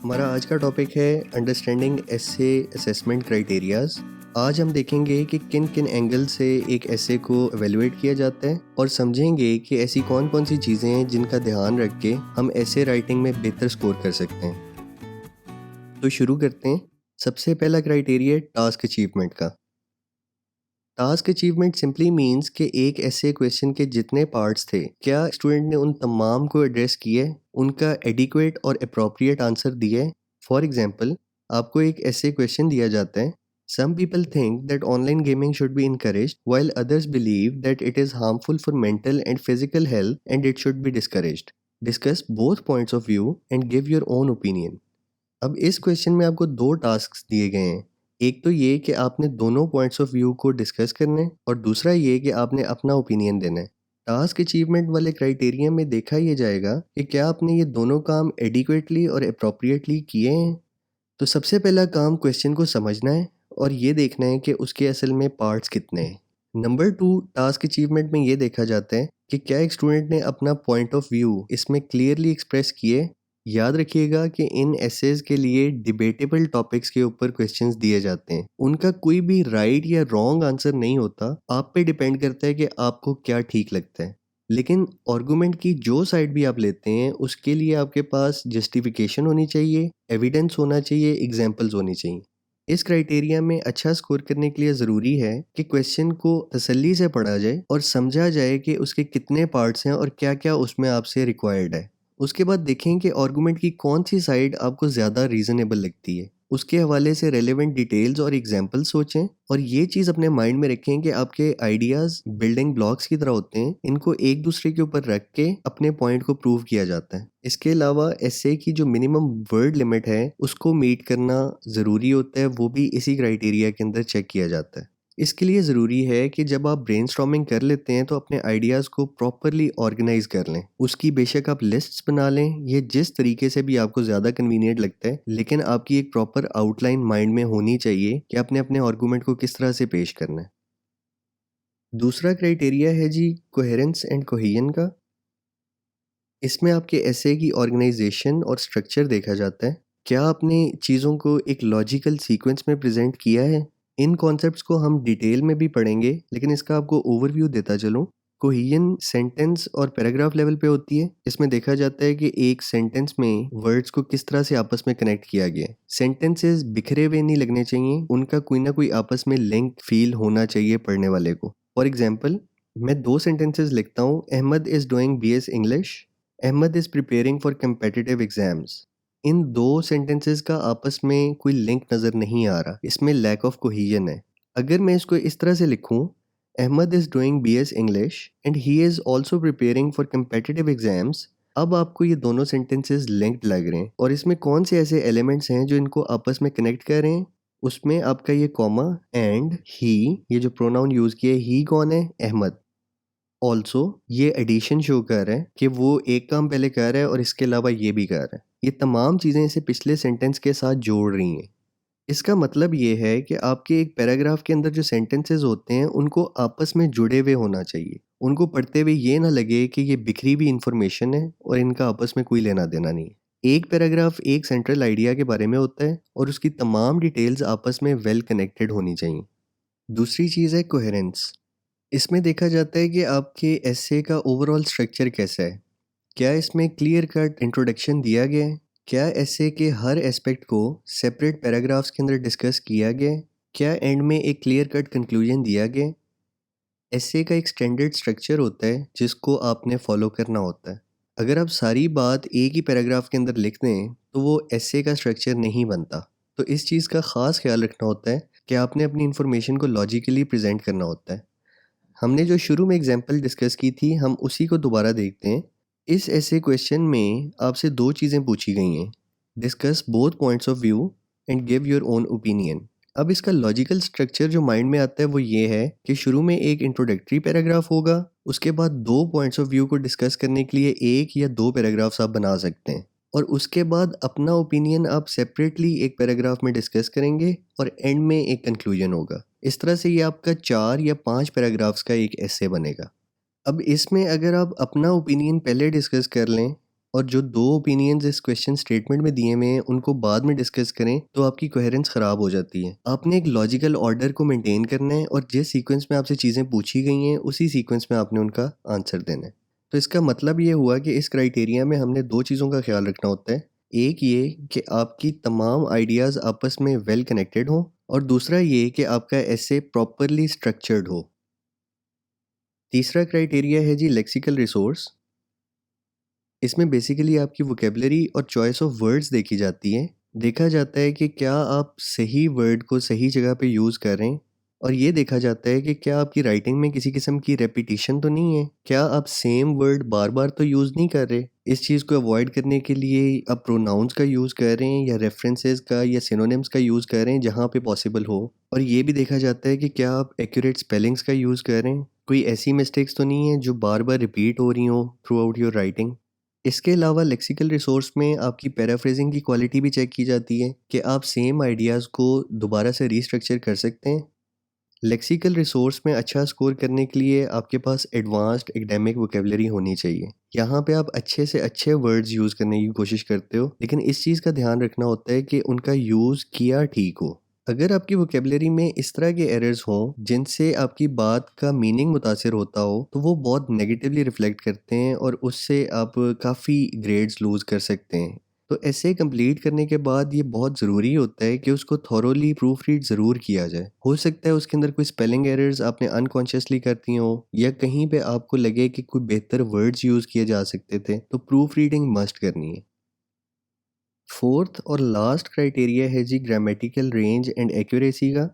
हमारा आज का टॉपिक है अंडरस्टैंडिंग एसे असेसमेंट क्राइटेरियाज। आज हम देखेंगे कि किन किन एंगल से एक एसे को एवेलुएट किया जाता है और समझेंगे कि ऐसी कौन कौन सी चीज़ें हैं जिनका ध्यान रख के हम एसे राइटिंग में बेहतर स्कोर कर सकते हैं। तो शुरू करते हैं। सबसे पहला क्राइटेरिया टास्क अचीवमेंट का। टास्क अचीवमेंट सिंपली मीन्स कि एक ऐसे क्वेश्चन के जितने पार्ट्स थे, क्या स्टूडेंट ने उन तमाम को एड्रेस किए, उनका एडिक्वेट और अप्रोप्रिएट आंसर दिए। फॉर एग्जांपल, आपको एक ऐसे क्वेश्चन दिया जाता है, some people think that online gaming should be encouraged while others believe that it is harmful for mental and physical health and it should be discouraged. Discuss both points of view and give your own opinion. अब इस question में आपको दो task दिए गए हैं। एक तो ये कि आपने दोनों पॉइंट्स ऑफ व्यू को डिस्कस करना है और दूसरा ये कि आपने अपना ओपिनियन देना है। टास्क अचीवमेंट वाले क्राइटेरिया में देखा ये जाएगा कि क्या आपने ये दोनों काम एडिक्वेटली और अप्रोप्रिएटली किए हैं। तो सबसे पहला काम क्वेश्चन को समझना है और ये देखना है कि उसके असल में पार्ट्स कितने हैं। नंबर 2, टास्क अचीवमेंट में ये देखा जाता है कि क्या एक स्टूडेंट ने अपना पॉइंट ऑफ व्यू इसमें क्लियरली एक्सप्रेस किए। याद रखिएगा कि इन एसेज के लिए डिबेटेबल टॉपिक्स के ऊपर क्वेश्चंस दिए जाते हैं। उनका कोई भी राइट या रॉन्ग आंसर नहीं होता, आप पे डिपेंड करता है कि आपको क्या ठीक लगता है। लेकिन आर्गुमेंट की जो साइड भी आप लेते हैं उसके लिए आपके पास जस्टिफिकेशन होनी चाहिए, एविडेंस होना चाहिए, एग्जाम्पल्स होनी चाहिए। इस क्राइटेरिया में अच्छा स्कोर करने के लिए ज़रूरी है कि क्वेश्चन को तसल्ली से पढ़ा जाए और समझा जाए कि उसके कितने पार्ट्स हैं और क्या क्या उसमें आपसे रिक्वायर्ड है। उसके बाद देखें कि आर्गुमेंट की कौन सी साइड आपको ज़्यादा रीज़नेबल लगती है। उसके हवाले से रेलेवेंट डिटेल्स और एग्जाम्पल सोचें और ये चीज़ अपने माइंड में रखें कि आपके आइडियाज़ बिल्डिंग ब्लॉक्स की तरह होते हैं, इनको एक दूसरे के ऊपर रख के अपने पॉइंट को प्रूव किया जाता है। इसके अलावा एसे की जो मिनिमम वर्ड लिमिट है उसको मीट करना ज़रूरी होता है, वो भी इसी क्राइटेरिया के अंदर चेक किया जाता है। इसके लिए ज़रूरी है कि जब आप ब्रेनस्टॉर्मिंग कर लेते हैं तो अपने आइडियाज़ को प्रॉपरली ऑर्गेनाइज कर लें। उसकी बेशक आप लिस्ट्स बना लें, ये जिस तरीके से भी आपको ज़्यादा कन्वीनियंट लगता है, लेकिन आपकी एक प्रॉपर आउटलाइन माइंड में होनी चाहिए कि आपने अपने आर्गूमेंट को किस तरह से पेश करना है। दूसरा क्राइटेरिया है जी कोहेरेंस एंड कोहेजन का। इसमें आपके एसे की ऑर्गेनाइजेशन और स्ट्रक्चर देखा जाता है। क्या आपने चीज़ों को एक लॉजिकल सीक्वेंस में प्रेजेंट किया है। इन कॉन्सेप्ट्स को हम डिटेल में भी पढ़ेंगे, लेकिन इसका आपको ओवरव्यू देता चलूँ। कोहेजन सेंटेंस और पैराग्राफ लेवल पे होती है। इसमें देखा जाता है कि एक सेंटेंस में वर्ड्स को किस तरह से आपस में कनेक्ट किया गया है। सेंटेंसेस बिखरे हुए नहीं लगने चाहिए, उनका कोई ना कोई आपस में लिंक फील होना चाहिए पढ़ने वाले को। फॉर एग्जाम्पल, मैं दो सेंटेंसेस लिखता हूँ, Ahmed is doing BS English, Ahmed is preparing for competitive exams. इन दो सेंटेंसेस का आपस में कोई लिंक नज़र नहीं आ रहा, इसमें लैक ऑफ कोहेजन है। अगर मैं इसको इस तरह से लिखूं, Ahmed is doing BS English and he is also preparing for competitive exams, अब आपको ये दोनों सेंटेंसेस लिंक्ड लग रहे हैं। और इसमें कौन से ऐसे एलिमेंट्स हैं जो इनको आपस में कनेक्ट कर रहे हैं। उसमें आपका ये कॉमा एंड ही, ये जो प्रोनाउन यूज़ किया है, ही कौन है, अहमद। ऑल्सो ये एडिशन शो कर रहा है कि वो एक काम पहले कर रहा है और इसके अलावा ये भी कर रहा है। ये तमाम चीज़ें इसे पिछले सेंटेंस के साथ जोड़ रही हैं। इसका मतलब ये है कि आपके एक पैराग्राफ के अंदर जो सेंटेंसेस होते हैं उनको आपस में जुड़े हुए होना चाहिए। उनको पढ़ते हुए ये ना लगे कि ये बिखरी हुई इंफॉर्मेशन है और इनका आपस में कोई लेना देना नहीं है। एक पैराग्राफ एक सेंट्रल आइडिया के बारे में होता है और उसकी तमाम डिटेल्स आपस में वेल कनेक्टेड होनी चाहिए। दूसरी चीज़ है कोहेरेंस। इसमें देखा जाता है कि आपके एसे का ओवरऑल स्ट्रक्चर कैसा है। क्या इसमें क्लियर कट इंट्रोडक्शन दिया गया है। क्या एसे के हर एस्पेक्ट को सेपरेट पैराग्राफ्स के अंदर डिस्कस किया गया है। क्या एंड में एक क्लियर कट कंक्लूजन दिया गया है। एसे का एक स्टैंडर्ड स्ट्रक्चर होता है जिसको आपने फॉलो करना होता है। अगर आप सारी बात एक ही पैराग्राफ के अंदर लिख दें तो वो एसे का स्ट्रक्चर नहीं बनता। तो इस चीज़ का ख़ास ख्याल रखना होता है कि आपने अपनी इन्फॉर्मेशन को लॉजिकली प्रेजेंट करना होता है। हमने जो शुरू में एग्जाम्पल डिस्कस की थी, हम उसी को दोबारा देखते हैं। इस ऐसे क्वेश्चन में आपसे दो चीज़ें पूछी गई हैं, discuss both points of view and give your own opinion. अब इसका लॉजिकल स्ट्रक्चर जो माइंड में आता है वो ये है कि शुरू में एक इंट्रोडक्टरी पैराग्राफ होगा, उसके बाद दो पॉइंट्स ऑफ व्यू को डिस्कस करने के लिए एक या दो पैराग्राफ्स आप बना सकते हैं और उसके बाद अपना ओपिनियन आप सेपरेटली एक पैराग्राफ में डिस्कस करेंगे और एंड में एक कंक्लूजन होगा। इस तरह से ये आपका 4 या 5 पैराग्राफ्स का एक एसे बनेगा। अब इसमें अगर आप अपना ओपिनियन पहले डिस्कस कर लें और जो 2 ओपिनियंस इस क्वेश्चन स्टेटमेंट में दिए हुए हैं उनको बाद में डिस्कस करें तो आपकी कोहेरेंस ख़राब हो जाती है। आपने एक लॉजिकल ऑर्डर को मेंटेन करना है और जिस सीक्वेंस में आपसे चीज़ें पूछी गई हैं उसी सीक्वेंस में आपने उनका आंसर देना है। तो इसका मतलब ये हुआ कि इस क्राइटेरिया में हमने 2 चीज़ों का ख्याल रखना होता है। एक ये कि आपकी तमाम आइडियाज़ आपस में वेल कनेक्टेड हों और दूसरा ये कि आपका एसे प्रॉपरली स्ट्रक्चर्ड हो। तीसरा क्राइटेरिया है जी लेक्सिकल रिसोर्स। इसमें बेसिकली आपकी वोकेबलरी और चॉइस ऑफ वर्ड्स देखी जाती है। देखा जाता है कि क्या आप सही वर्ड को सही जगह पे यूज़ कर रहे हैं और ये देखा जाता है कि क्या आपकी राइटिंग में किसी किस्म की रेपिटिशन तो नहीं है, क्या आप सेम वर्ड बार बार तो यूज़ नहीं कर रहे। इस चीज़ को अवॉइड करने के लिए आप प्रोनाउंस का यूज़ कर रहे हैं या रेफरेंसेस का या सिनोनिम्स का यूज़ कर रहे हैं जहाँ पे पॉसिबल हो। और ये भी देखा जाता है कि क्या आप एक्यूरेट स्पेलिंग्स का यूज़ कर रहे हैं, कोई ऐसी मिस्टेक्स तो नहीं है जो बार बार रिपीट हो रही हो थ्रू आउट योर राइटिंग। इसके अलावा लेक्सिकल रिसोर्स में आपकी पैराफ्रेजिंग की क्वालिटी भी चेक की जाती है कि आप सेम आइडियाज़ को दोबारा से रीस्ट्रक्चर कर सकते हैं। लेक्सिकल रिसोर्स में अच्छा स्कोर करने के लिए आपके पास एडवांस्ड एकेडमिक वोकेबलरी होनी चाहिए। यहाँ पे आप अच्छे से अच्छे वर्ड्स यूज़ करने की कोशिश करते हो, लेकिन इस चीज़ का ध्यान रखना होता है कि उनका यूज़ किया ठीक हो। अगर आपकी वोकेबलरी में इस तरह के एरर्स हों जिनसे आपकी बात का मीनिंग मुतासिर होता हो तो वो बहुत नेगेटिवली रिफ्लेक्ट करते हैं और उससे आप काफ़ी ग्रेड्स लूज़ कर सकते हैं। तो ऐसे कंप्लीट करने के बाद ये बहुत ज़रूरी होता है कि उसको थॉरोली प्रूफ रीड ज़रूर किया जाए। हो सकता है उसके अंदर कोई स्पेलिंग एरर्स आपने अनकॉन्शियसली करती हो या कहीं पे आपको लगे कि कोई बेहतर वर्ड्स यूज़ किए जा सकते थे, तो प्रूफ रीडिंग मस्ट करनी है। फोर्थ और लास्ट क्राइटेरिया है जी ग्रामेटिकल रेंज एंड एक्यूरेसी का।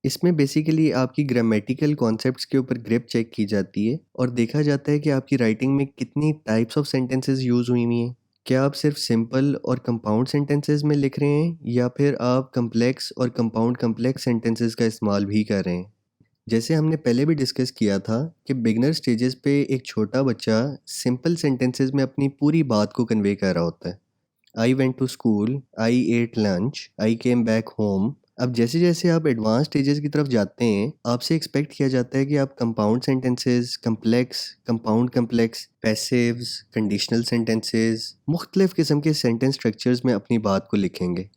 इसमें बेसिकली आपकी ग्रामेटिकल कॉन्सेप्ट्स के ऊपर ग्रिप चेक की जाती है और देखा जाता है कि आपकी राइटिंग में कितनी टाइप्स ऑफ सेंटेंसेस यूज़ हुई हुई हैं। क्या आप सिर्फ सिंपल और कंपाउंड सेंटेंसेस में लिख रहे हैं या फिर आप कम्प्लेक्स और कंपाउंड कम्प्लेक्स सेंटेंसेस का इस्तेमाल भी कर रहे हैं। जैसे हमने पहले भी डिस्कस किया था कि बिगनर स्टेजेस पे एक छोटा बच्चा सिंपल सेंटेंसेस में अपनी पूरी बात को कन्वे कर रहा होता है। I went to school, I ate lunch, I came back home. अब जैसे जैसे आप एडवांस स्टेजेस की तरफ जाते हैं आपसे एक्सपेक्ट किया जाता है कि आप compound sentences, complex, compound complex, passives, conditional sentences, मुख्तलिफ किस्म के सेंटेंस स्ट्रक्चर्स में अपनी बात को लिखेंगे।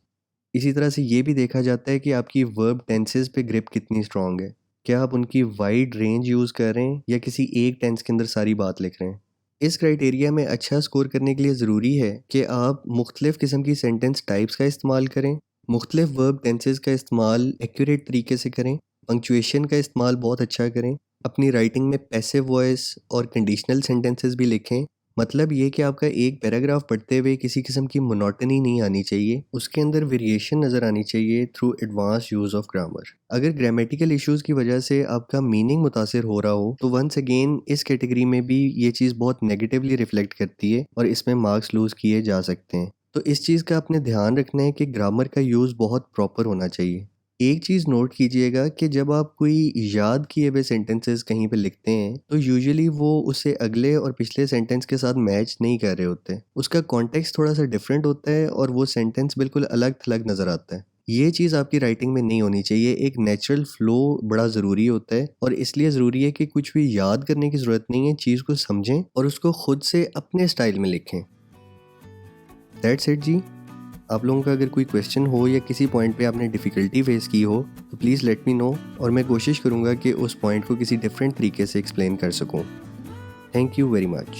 इसी तरह से ये भी देखा जाता है कि आपकी वर्ब टेंसेस पे ग्रिप कितनी स्ट्रॉन्ग है। क्या आप उनकी वाइड रेंज यूज़ कर रहे हैं या किसी एक टेंस के अंदर सारी बात लिख रहे हैं। इस क्राइटेरिया में अच्छा स्कोर करने के लिए ज़रूरी है कि आप मुख्तलिफ़ किस्म की सेंटेंस टाइप्स का इस्तेमाल करें, मुख्तलिफ़ वर्ब टेंसेस का इस्तेमाल एक्यूरेट तरीके से करें, पंक्चुएशन का इस्तेमाल बहुत अच्छा करें, अपनी राइटिंग में पैसिव वॉइस और कंडीशनल सेंटेंसेस भी लिखें। मतलब ये कि आपका एक पैराग्राफ पढ़ते हुए किसी किस्म की मोनोटनी नहीं आनी चाहिए, उसके अंदर वेरिएशन नज़र आनी चाहिए through advance use of grammar. अगर ग्रामेटिकल इश्यूज़ की वजह से आपका मीनिंग मुतासिर हो रहा हो तो वंस अगेन इस कैटेगरी में भी ये चीज़ बहुत नेगेटिवली रिफ्लेक्ट करती है और इसमें मार्क्स लूज़ किए जा सकते हैं। तो इस चीज़ का आपने ध्यान रखना है कि ग्रामर का यूज़ बहुत प्रॉपर होना चाहिए। एक चीज़ नोट कीजिएगा कि जब आप कोई याद किए हुए सेंटेंसेस कहीं पे लिखते हैं तो यूजुअली वो उसे अगले और पिछले सेंटेंस के साथ मैच नहीं कर रहे होते। उसका कॉन्टेक्स्ट थोड़ा सा डिफरेंट होता है और वो सेंटेंस बिल्कुल अलग थलग नज़र आता है। ये चीज़ आपकी राइटिंग में नहीं होनी चाहिए। एक नेचुरल फ्लो बड़ा ज़रूरी होता है और इसलिए ज़रूरी है कि कुछ भी याद करने की ज़रूरत नहीं है, चीज़ को समझें और उसको खुद से अपने स्टाइल में लिखें। दैट्स इट जी। आप लोगों का अगर कोई क्वेश्चन हो या किसी पॉइंट पे आपने डिफ़िकल्टी फेस की हो तो प्लीज़ लेट मी नो और मैं कोशिश करूँगा कि उस पॉइंट को किसी डिफरेंट तरीके से एक्सप्लेन कर सकूँ। Thank you very much.